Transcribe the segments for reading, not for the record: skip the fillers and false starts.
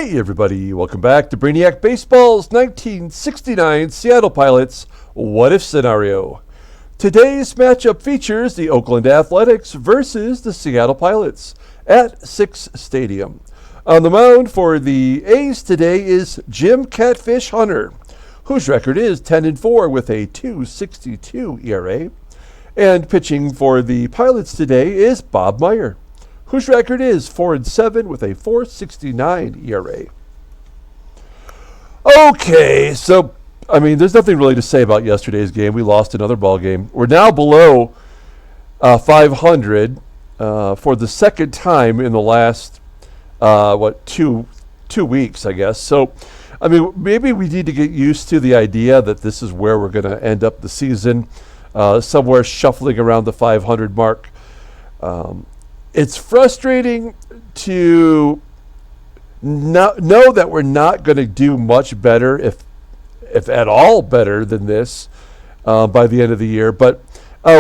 Hey everybody, welcome back to Brainiac Baseball's 1969 Seattle Pilots What If Scenario. Today's matchup features the Oakland Athletics versus the Seattle Pilots at Six Stadium. On the mound for the A's today is Jim Catfish Hunter, whose record is 10-4 with a 2.62 ERA. And pitching for the Pilots today is Bob Meyer, whose record is 4-7 with a 4.69 ERA. Okay, so, there's nothing really to say about yesterday's game. We lost another ball game. We're now below 500 for the second time in the last, 2 weeks, I guess. So, maybe we need to get used to the idea that this is where we're going to end up the season, somewhere shuffling around the 500 mark. It's frustrating to know that we're not going to do much better, if at all better than this, by the end of the year. But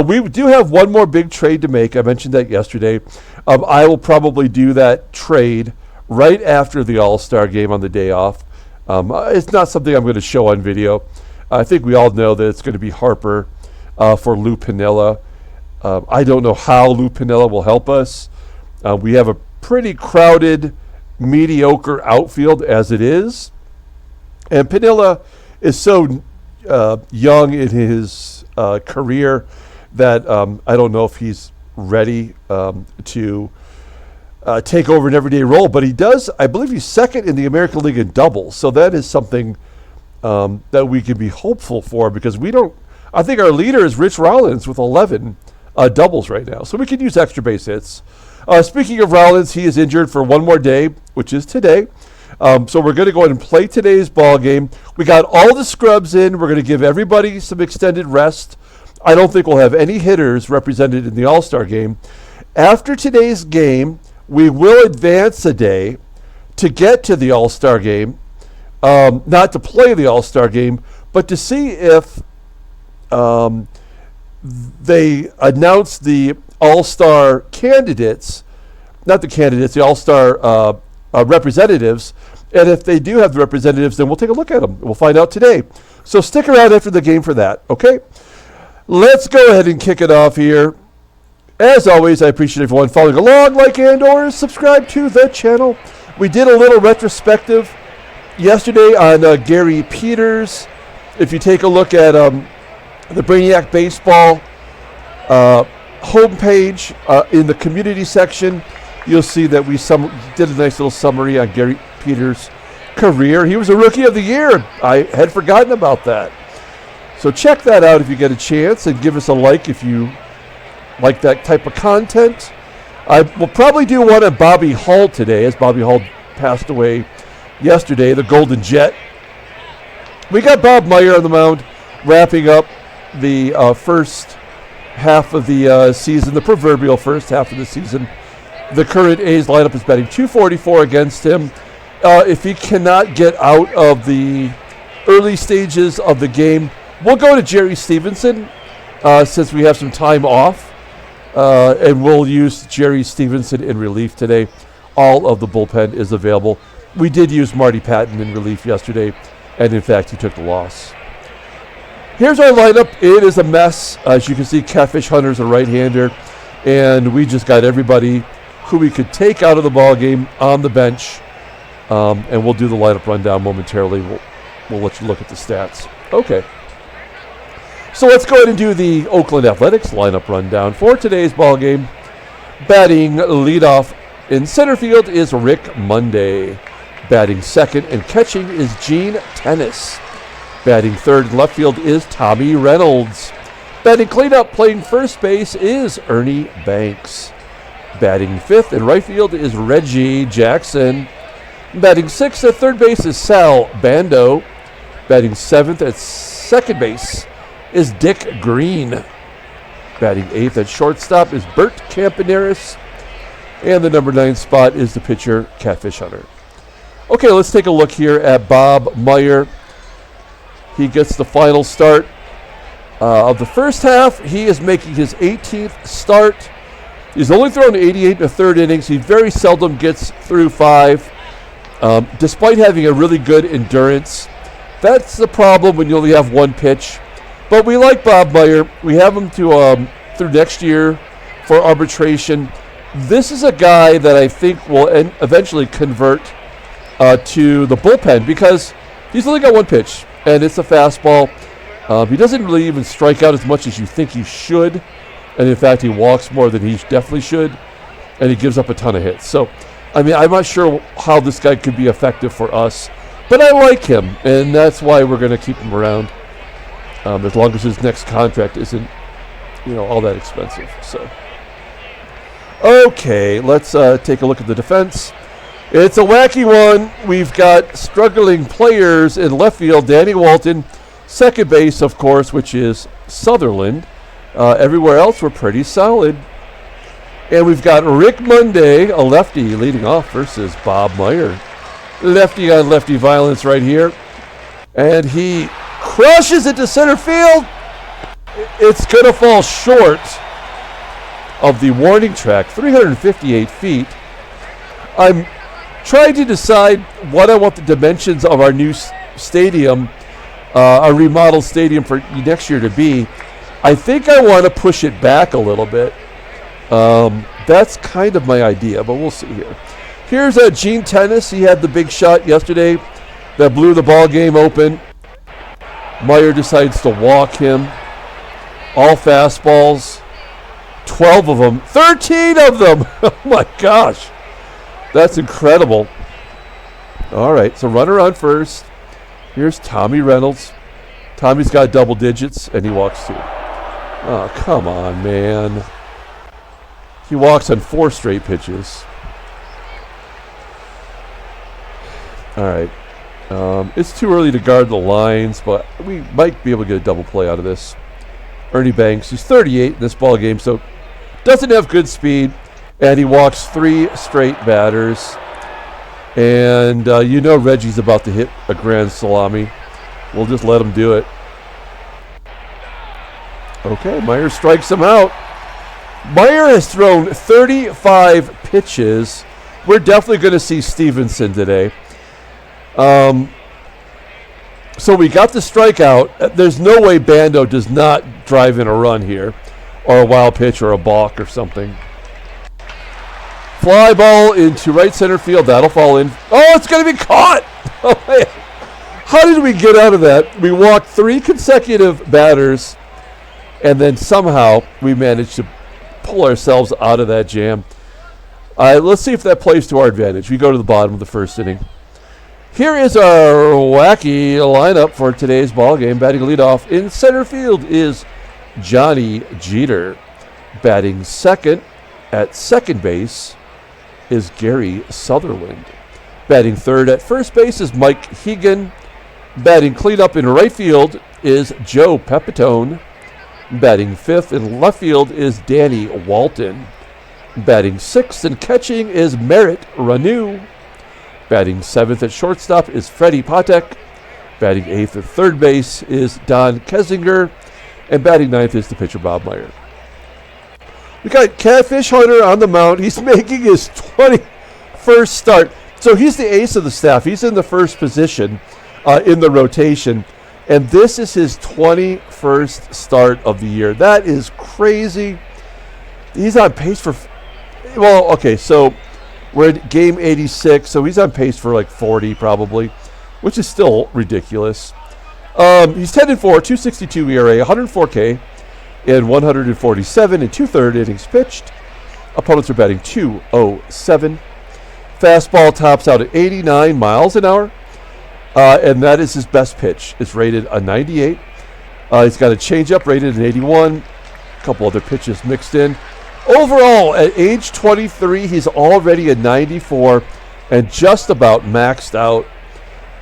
we do have one more big trade to make. I mentioned that yesterday. I will probably do that trade right after the All-Star game on the day off. It's not something I'm going to show on video. I think we all know that it's going to be Harper for Lou Piniella. I don't know how Lou Piniella will help us. We have a pretty crowded, mediocre outfield as it is. And Piniella is so young in his career that I don't know if he's ready to take over an everyday role. But he does, I believe he's second in the American League in doubles. So that is something that we can be hopeful for, because I think our leader is Rich Rollins with 11 doubles right now. So we could use extra base hits. Speaking of Rollins, he is injured for one more day, which is today. So we're going to go ahead and play today's ball game. We got all the scrubs in. We're going to give everybody some extended rest. I don't think we'll have any hitters represented in the All-Star game. After today's game, we will advance a day to get to the All-Star game. Not to play the All-Star game, but to see if they announce the All-Star candidates, the All-Star representatives. And if they do have the representatives, then we'll take a look at them. We'll find out today. So stick around after the game for that, okay? Let's go ahead and kick it off here. As always, I appreciate everyone following along, like and/or subscribe to the channel. We did a little retrospective yesterday on Gary Peters. If you take a look at the Brainiac Baseball homepage in the community section, you'll see that we did a nice little summary on Gary Peters' career. He was a Rookie of the Year. I had forgotten about that. So check that out if you get a chance, and give us a like if you like that type of content. I will probably do one on Bobby Hull today, as Bobby Hull passed away yesterday, the Golden Jet. We got Bob Meyer on the mound, wrapping up the first half of the season, the proverbial first half of the season. The current A's lineup is batting .244 against him. If he cannot get out of the early stages of the game, we'll go to Jerry Stevenson since we have some time off, and we'll use Jerry Stevenson in relief today. All of the bullpen is available. We did use Marty Patton in relief yesterday, and in fact, he took the loss. Here's our lineup. It is a mess. As you can see, Catfish Hunter's a right-hander, and we just got everybody who we could take out of the ball game on the bench, and we'll do the lineup rundown momentarily. We'll let you look at the stats. Okay. So let's go ahead and do the Oakland Athletics lineup rundown for today's ball game. Batting leadoff in center field is Rick Monday. Batting second and catching is Gene Tenace. Batting third and left field is Tommie Reynolds. Batting cleanup playing first base is Ernie Banks. Batting fifth and right field is Reggie Jackson. Batting sixth at third base is Sal Bando. Batting seventh at second base is Dick Green. Batting eighth at shortstop is Bert Campaneris. And the number 9 spot is the pitcher, Catfish Hunter. Okay, let's take a look here at Bob Meyer. He gets the final start of the first half. He is making his 18th start. He's only thrown 88 in the third innings. He very seldom gets through 5. Despite having a really good endurance, that's the problem when you only have one pitch. But we like Bob Meyer. We have him to through next year for arbitration. This is a guy that I think will eventually convert to the bullpen because he's only got one pitch, and it's a fastball. He doesn't really even strike out as much as you think he should, and in fact, he walks more than he definitely should, and he gives up a ton of hits. So, I mean, I'm not sure how this guy could be effective for us, but I like him, and that's why we're going to keep him around as long as his next contract isn't, all that expensive. So, okay, let's take a look at the defense. It's a wacky one. We've got struggling players in left field, Danny Walton. Second base, of course, which is Sutherland. Everywhere else, we're pretty solid. And we've got Rick Monday, a lefty, leading off versus Bob Meyer. Lefty on lefty violence right here. And he crushes it to center field. It's going to fall short of the warning track, 358 feet. I'm trying to decide what I want the dimensions of our new stadium, our remodeled stadium for next year to be. I think I want to push it back a little bit. That's kind of my idea, but we'll see here. Here's Gene Tenace. He had the big shot yesterday that blew the ball game open. Meyer decides to walk him. All fastballs. 12 of them. 13 of them! Oh my gosh. That's incredible. All right, so runner on first. Here's Tommie Reynolds. Tommie's got double digits, and he walks two. Oh, come on, man. He walks on 4 straight pitches. All right. It's too early to guard the lines, but we might be able to get a double play out of this. Ernie Banks, who's 38 in this ball game, so doesn't have good speed, and he walks 3 straight batters. And Reggie's about to hit a grand salami. We'll just let him do it. Okay, Meyer strikes him out. Meyer has thrown 35 pitches. We're definitely going to see Stevenson today. So we got the strikeout. There's no way Bando does not drive in a run here, or a wild pitch, or a balk, or something. Fly ball into right center field. That'll fall in. Oh, it's going to be caught! How did we get out of that? We walked 3 consecutive batters, and then somehow we managed to pull ourselves out of that jam. Let's see if that plays to our advantage. We go to the bottom of the first inning. Here is our wacky lineup for today's ball game. Batting leadoff in center field is Johnny Jeter. Batting second at second base is Gary Sutherland. Batting third at first base is Mike Hegan. Batting cleanup in right field is Joe Pepitone. Batting fifth in left field is Danny Walton. Batting sixth and catching is Merritt Ranew. Batting seventh at shortstop is Freddie Patek. Batting eighth at third base is Don Kessinger. And batting ninth is the pitcher Bob Meyer. We got Catfish Hunter on the mound. He's making his 21st start. So he's the ace of the staff. He's in the first position in the rotation. And this is his 21st start of the year. That is crazy. He's on pace for... Well, okay, so we're at game 86, so he's on pace for like 40 probably, which is still ridiculous. He's 10-4, 2.62 ERA, 104K, and 147 and 2/3 innings pitched. Opponents are batting .207. Fastball tops out at 89 miles an hour, and that is his best pitch. It's rated a 98. He's got a changeup rated an 81. A couple other pitches mixed in. Overall, at age 23, he's already a 94 and just about maxed out.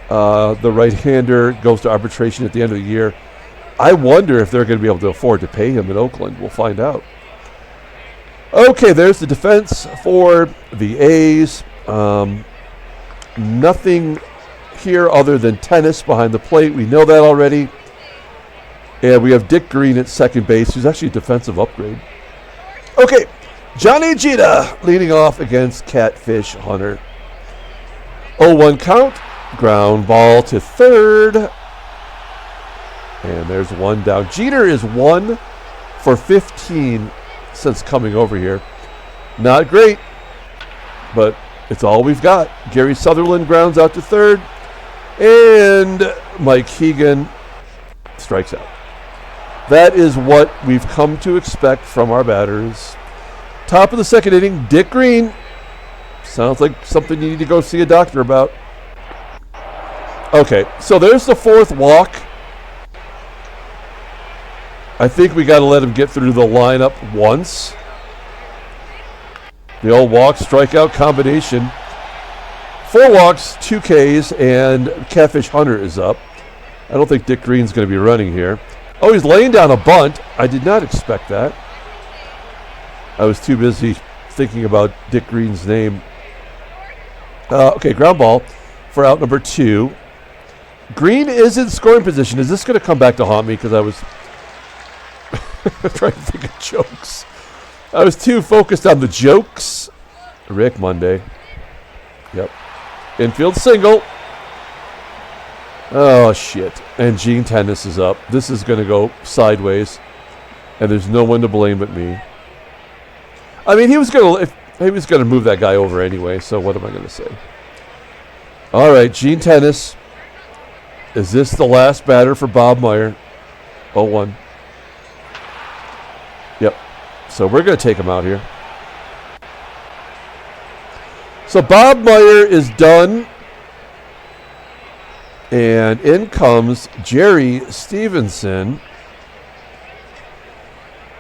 The right-hander goes to arbitration at the end of the year. I wonder if they're going to be able to afford to pay him in Oakland. We'll find out. Okay, there's the defense for the A's. Nothing here other than Tenace behind the plate. We know that already. And we have Dick Green at second base, who's actually a defensive upgrade. Okay, Johnny Jeter leading off against Catfish Hunter. 0-1 count. Ground ball to third. And there's one down. Jeter is 1 for 15 since coming over here. Not great, but it's all we've got. Gary Sutherland grounds out to third. And Mike Hegan strikes out. That is what we've come to expect from our batters. Top of the second inning, Dick Green. Sounds like something you need to go see a doctor about. Okay, so there's the fourth walk. I think we got to let him get through the lineup once. The old walk strikeout combination. 4 walks, 2 Ks, and Catfish Hunter is up. I don't think Dick Green's going to be running here. Oh, he's laying down a bunt. I did not expect that. I was too busy thinking about Dick Green's name. Okay, ground ball for out number 2. Green is in scoring position. Is this going to come back to haunt me? Because I was trying to think of jokes. I was too focused on the jokes. Rick Monday. Yep. Infield single. Oh, shit. And Gene Tenace is up. This is going to go sideways. And there's no one to blame but me. I mean, he was going to move that guy over anyway, so what am I going to say? All right, Gene Tenace. Is this the last batter for Bob Meyer? 0-1. Yep. So we're going to take him out here. So Bob Meyer is done. And in comes Jerry Stevenson.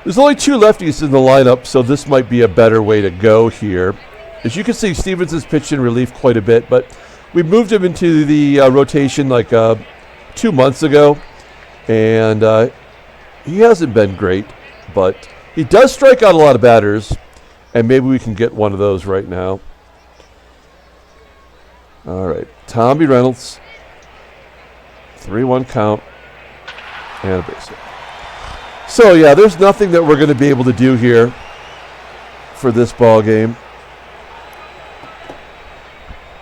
There's only 2 lefties in the lineup, so this might be a better way to go here. As you can see, Stevenson's pitched in relief quite a bit, but we moved him into the rotation like 2 months ago, and he hasn't been great, but he does strike out a lot of batters, and maybe we can get one of those right now. All right, Tommie Reynolds. 3-1 count, and a base hit. So, yeah, there's nothing that we're going to be able to do here for this ball game.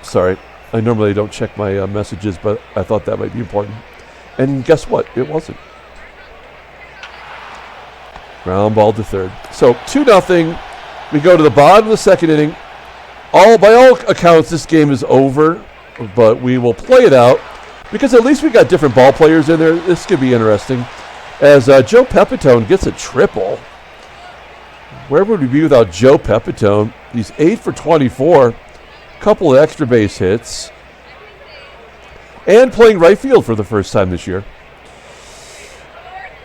Sorry, I normally don't check my messages, but I thought that might be important. And guess what? It wasn't. Ground ball to third. So, 2-0. We go to the bottom of the second inning. By all accounts, this game is over, but we will play it out. Because at least we got different ball players in there. This could be interesting. As Joe Pepitone gets a triple. Where would we be without Joe Pepitone? He's 8 for 24. Couple of extra base hits. And playing right field for the first time this year.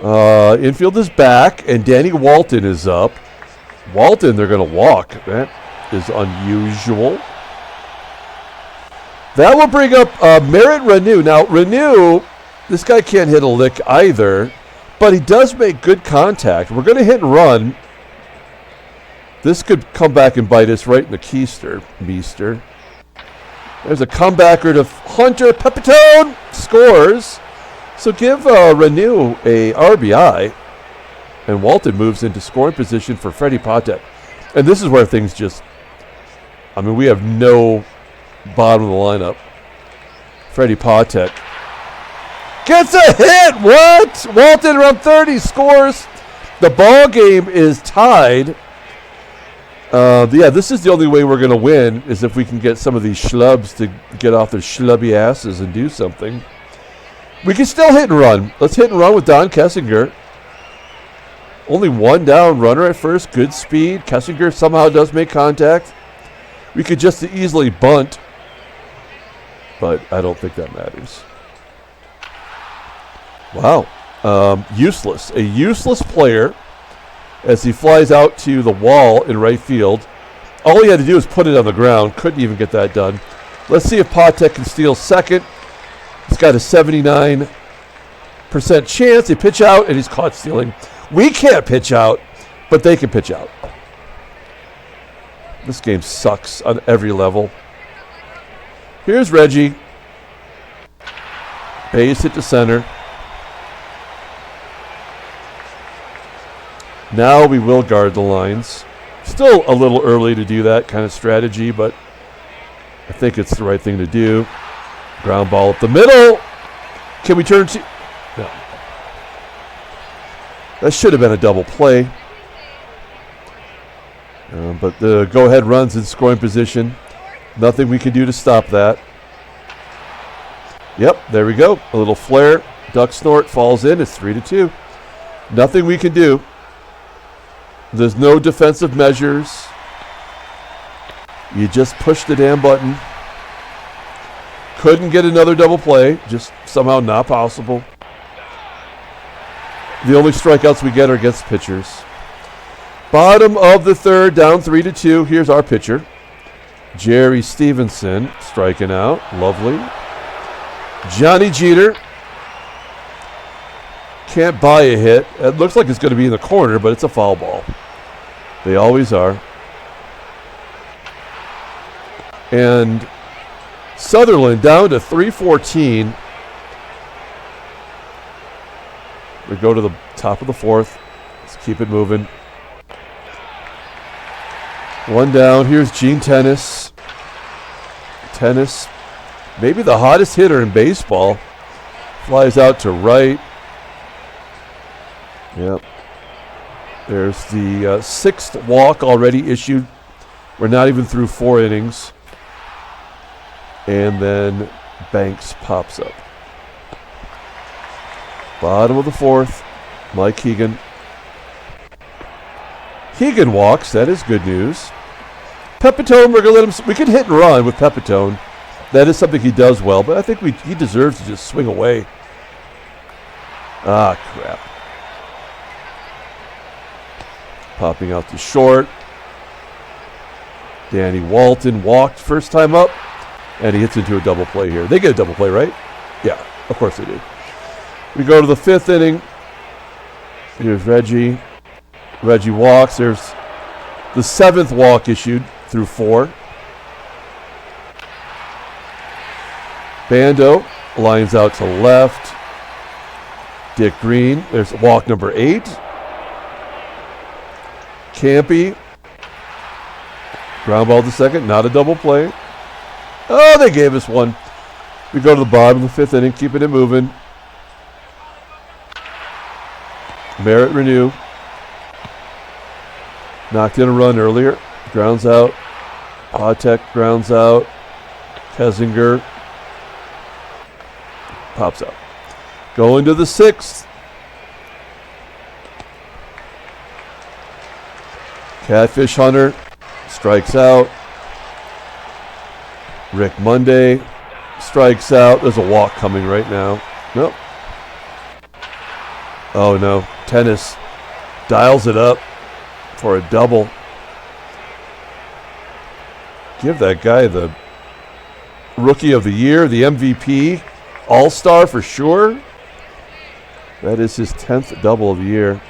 Infield is back, and Danny Walton is up. Walton, they're going to walk. That is unusual. That will bring up Merritt Ranew. Now, Ranew, this guy can't hit a lick either, but he does make good contact. We're going to hit and run. This could come back and bite us right in the keister. There's a comebacker to Hunter. Pepitone scores. So give Ranew a RBI, and Walton moves into scoring position for Freddie Patek. And this is where things just, I mean, we have no bottom of the lineup. Freddie Patek gets a hit. What? Walton around 30 scores. The ball game is tied. Yeah, this is the only way we're going to win is if we can get some of these schlubs to get off their schlubby asses and do something. We can still hit and run. Let's hit and run with Don Kessinger. Only 1 down, runner at first, good speed. Kessinger somehow does make contact. We could just easily bunt, but I don't think that matters. Wow. Useless. A useless player as he flies out to the wall in right field. All he had to do was put it on the ground. Couldn't even get that done. Let's see if Patek can steal second. He's got a 79% chance. They pitch out, and he's caught stealing. We can't pitch out, but they can pitch out. This game sucks on every level. Here's Reggie. Base hit to center. Now we will guard the lines. Still a little early to do that kind of strategy, but I think it's the right thing to do. Ground ball up the middle. Can we turn to... No. That should have been a double play. But the go-ahead run's in scoring position. Nothing we can do to stop that. Yep, there we go. A little flare. Duck snort falls in. It's 3-2. Nothing we can do. There's no defensive measures. You just push the damn button. Couldn't get another double play. Just somehow not possible. The only strikeouts we get are against pitchers. Bottom of the third, down 3-2. Here's our pitcher. Jerry Stevenson striking out. Lovely. Johnny Jeter. Can't buy a hit. It looks like it's going to be in the corner, but it's a foul ball. They always are. And Sutherland down to 3-14. We go to the top of the fourth. Let's keep it moving. One down. Here's Gene Tenace. Tenace, maybe the hottest hitter in baseball. Flies out to right. Yep. There's the sixth walk already issued. We're not even through 4 innings. And then Banks pops up. Bottom of the fourth, Mike Hegan. Hegan walks. That is good news. Pepitone, we're going to let him. We can hit and run with Pepitone. That is something he does well, but I think he deserves to just swing away. Ah, crap. Popping out to short. Danny Walton walked first time up, and he hits into a double play here. They get a double play, right? Yeah, of course they do. We go to the 5th inning. Here's Reggie. Reggie walks. There's the 7th walk issued through 4. Bando lines out to left. Dick Green. There's walk number 8. Campy. Ground ball to second. Not a double play. Oh, they gave us one. We go to the bottom of the 5th inning, keeping it moving. Merritt Ranew. Knocked in a run earlier. Grounds out. Patek grounds out. Kessinger pops out. Going to the 6th. Catfish Hunter strikes out. Rick Monday strikes out. There's a walk coming right now. Nope. Oh no. Tenace dials it up for a double. Give that guy the Rookie of the Year, the MVP, All-Star for sure. That is his 10th double of the year.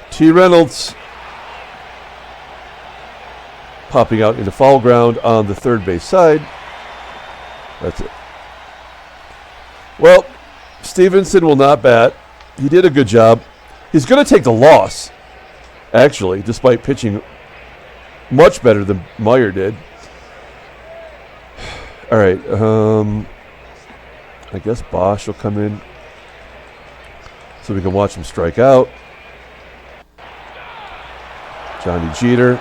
T. Reynolds popping out into foul ground on the third base side. That's it. Well, Stevenson will not bat. He did a good job. He's going to take the loss, actually, despite pitching much better than Meyer did. All right. I guess Bosch will come in so we can watch him strike out. Johnny Jeter.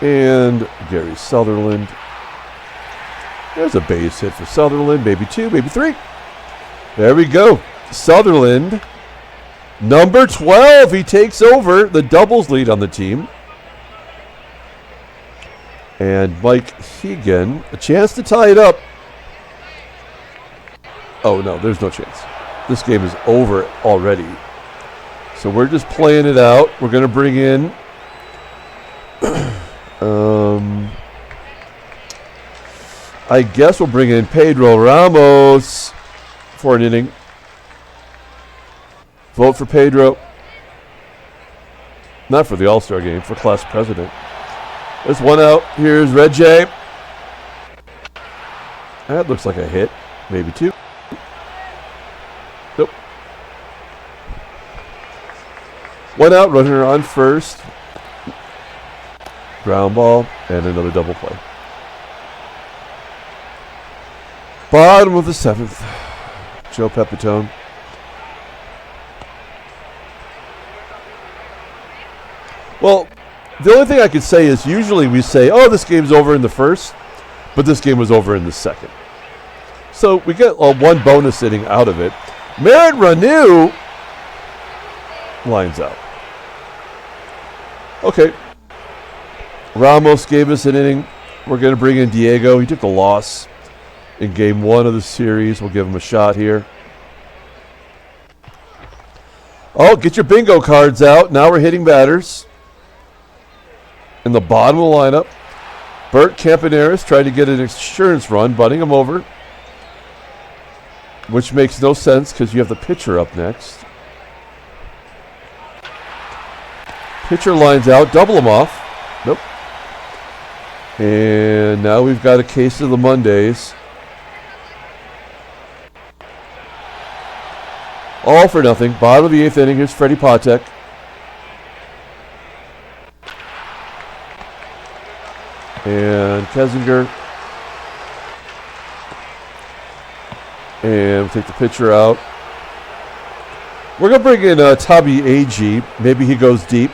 And Gary Sutherland. There's a base hit for Sutherland. Maybe 2, maybe 3. There we go. Sutherland, number 12. He takes over the doubles lead on the team. And Mike Hegan, a chance to tie it up. Oh, no, there's no chance. This game is over already. So we're just playing it out. We're going to bring in I guess we'll bring in Pedro Ramos for an inning. Vote for Pedro. Not for the All-Star game, for class president. There's one out. Here's Reggie. That looks like a hit. Maybe 2. Nope. One out, runner on first. Ground ball and another double play. Bottom of the 7th. Joe Pepitone. Well, the only thing I could say is usually we say, oh, this game's over in the first, but this game was over in the second. So we get one bonus inning out of it. Merritt Ranew lines out. Okay. Ramos gave us an inning. We're going to bring in Diego. He took the loss in game 1 of the series. We'll give him a shot here. Oh, get your bingo cards out. Now we're hitting batters. In the bottom of the lineup, Bert Campaneris tried to get an insurance run, butting him over, which makes no sense because you have the pitcher up next. Pitcher lines out, double him off. Nope. And now we've got a case of the Mondays. All for nothing. Bottom of the 8th inning. Here's Freddie Patek. And Kessinger. And we'll take the pitcher out. We're going to bring in Tommie AG. Maybe he goes deep.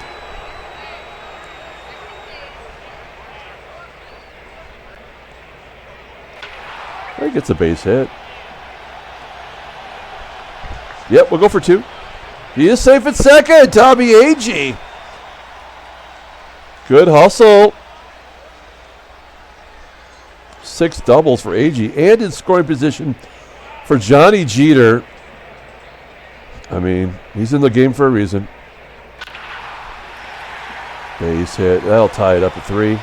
He gets a base hit. Yep, we'll go for 2. He is safe at second. Tommie AG. Good hustle. 6 doubles for AG. And in scoring position for Johnny Jeter. I mean, he's in the game for a reason. Base hit. That'll tie it up at 3.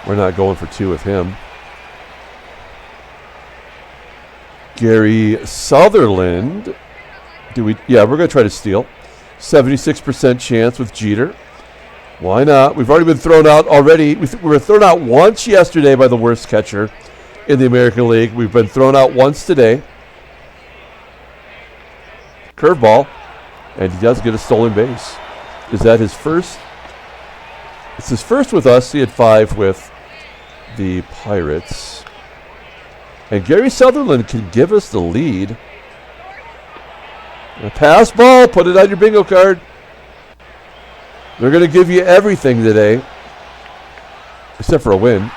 We're not going for 2 with him. Gary Sutherland. Yeah, we're going to try to steal. 76% chance with Jeter. Why not? We've already been thrown out already. We were thrown out once yesterday by the worst catcher in the American League. We've been thrown out once today. Curveball. And he does get a stolen base. Is that his first? It's his first with us. He had 5 with the Pirates. And Gary Sutherland can give us the lead. A pass ball, put it on your bingo card. They're going to give you everything today, except for a win.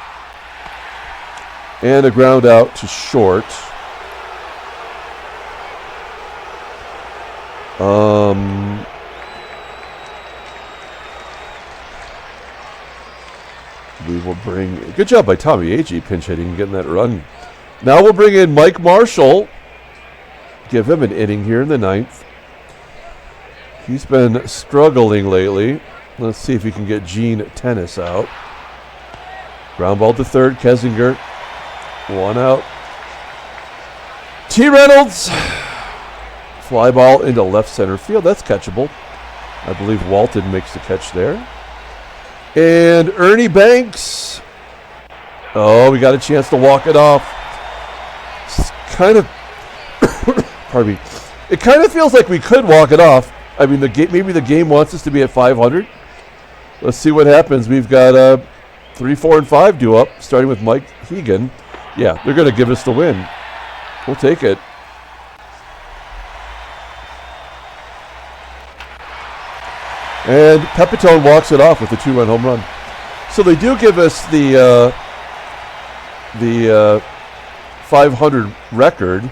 And a ground out to short. We will bring... Good job by Tommie AG, pinch hitting and getting that run. Now we'll bring in Mike Marshall. Give him an inning here in the 9th. He's been struggling lately. Let's see if he can get Gene Tenace out. Ground ball to third. Kessinger. 1 out. T. Reynolds. Fly ball into left center field. That's catchable. I believe Walton makes the catch there. And Ernie Banks. Oh, we got a chance to walk it off. It's kind of... Pardon me. It kind of feels like we could walk it off. I mean, maybe the game wants us to be at 500. Let's see what happens. We've got 3, 4, and 5 due up, starting with Mike Hegan. Yeah, they're going to give us the win. We'll take it. And Pepitone walks it off with a 2-run home run. So they do give us the 500 record.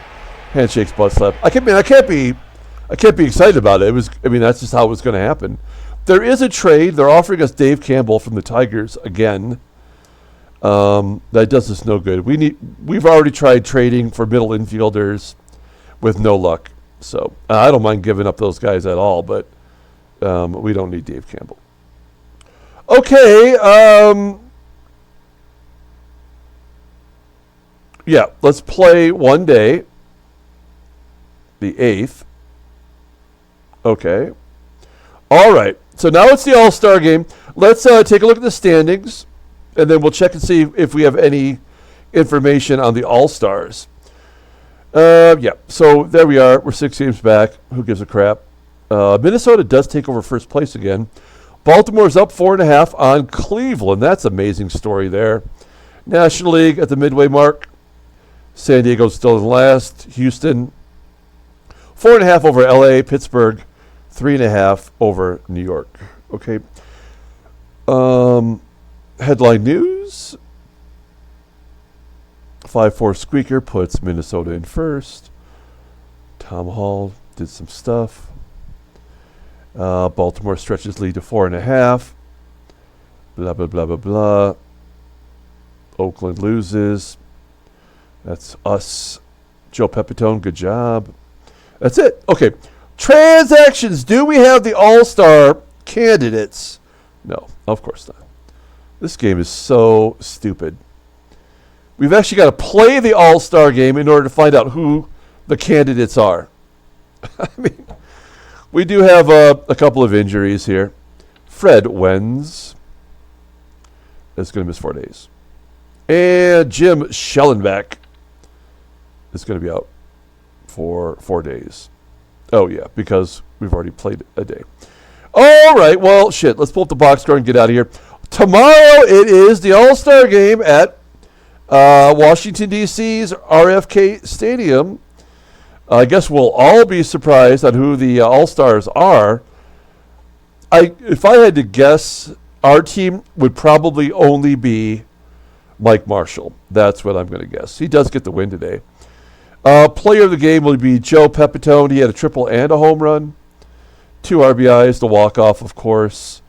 Handshakes, butt slap. I can't be excited about it. That's just how it was going to happen. There is a trade. They're offering us Dave Campbell from the Tigers again. That does us no good. We've already tried trading for middle infielders with no luck. So I don't mind giving up those guys at all, but we don't need Dave Campbell. Okay. Yeah, let's play one day. The 8th. Okay. All right. So now it's the All-Star game. Let's take a look at the standings, and then we'll check and see if we have any information on the All-Stars. Yeah. So there we are. We're 6 games back. Who gives a crap? Minnesota does take over first place again. Baltimore's up 4.5 on Cleveland. That's an amazing story there. National League at the midway mark. San Diego's still in last. Houston, 4.5 over LA. Pittsburgh, 3.5 over New York. Okay. Headline news. 5-4 squeaker puts Minnesota in first. Tom Hall did some stuff. Baltimore stretches lead to 4.5. Blah, blah, blah, blah, blah. Oakland loses. That's us. Joe Pepitone, good job. That's it. Okay. Transactions. Do we have the All-Star candidates? No, of course not. This game is so stupid. We've actually got to play the All-Star game in order to find out who the candidates are. I mean, we do have a couple of injuries here. Fred Wenz is going to miss 4 days. And Jim Schellenbach is going to be out for 4 days. Oh, yeah, because we've already played a day. All right, well, shit, let's pull up the box score and get out of here. Tomorrow it is the All-Star game at Washington, D.C.'s RFK Stadium. I guess we'll all be surprised on who the All-Stars are. If I had to guess, our team would probably only be Mike Marshall. That's what I'm going to guess. He does get the win today. Player of the game will be Joe Pepitone. He had a triple and a home run. 2 RBIs, the walk-off, of course.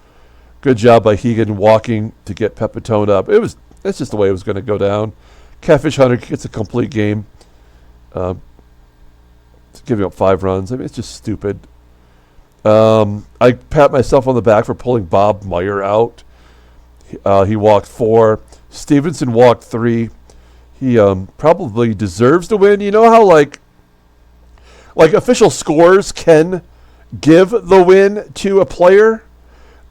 Good job by Hegan walking to get Pepitone up. That's just the way it was going to go down. Catfish Hunter gets a complete game. Giving up 5 runs. I mean, it's just stupid. I pat myself on the back for pulling Bob Meyer out. He walked 4. Stevenson walked 3. He probably deserves to win. You know how like official scores can give the win to a player?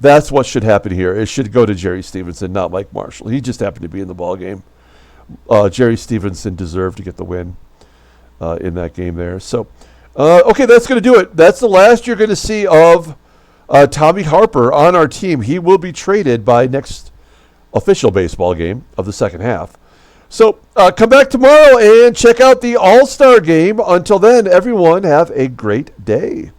That's what should happen here. It should go to Jerry Stevenson, not Mike Marshall. He just happened to be in the ball game. Jerry Stevenson deserved to get the win in that game there. So, okay, that's going to do it. That's the last you're going to see of Tommie Harper on our team. He will be traded by next official baseball game of the second half. So come back tomorrow and check out the All-Star game. Until then, everyone have a great day.